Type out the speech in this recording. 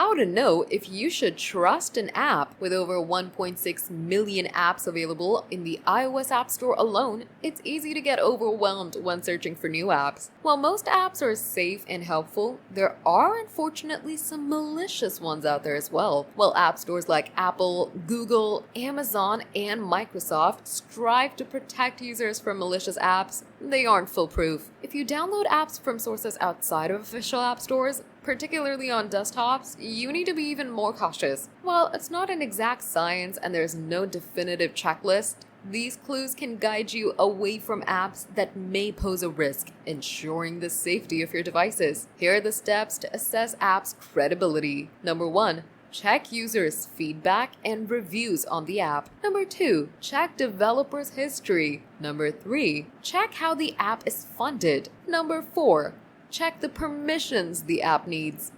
How to know if you should trust an app. With over 1.6 million apps available in the iOS App Store alone, it's easy to get overwhelmed when searching for new apps. While most apps are safe and helpful, there are unfortunately some malicious ones out there as well. While app stores like Apple, Google, Amazon, and Microsoft strive to protect users from malicious apps, they aren't foolproof. If you download apps from sources outside of official app stores, particularly on desktops, you need to be even more cautious. While it's not an exact science and there's no definitive checklist, these clues can guide you away from apps that may pose a risk, ensuring the safety of your devices. Here are the steps to assess apps' credibility. Number 1. Check users' feedback and reviews on the app. Number 2. Check developers' history. Number 3. Check how the app is funded. Number 4. Check the permissions the app needs.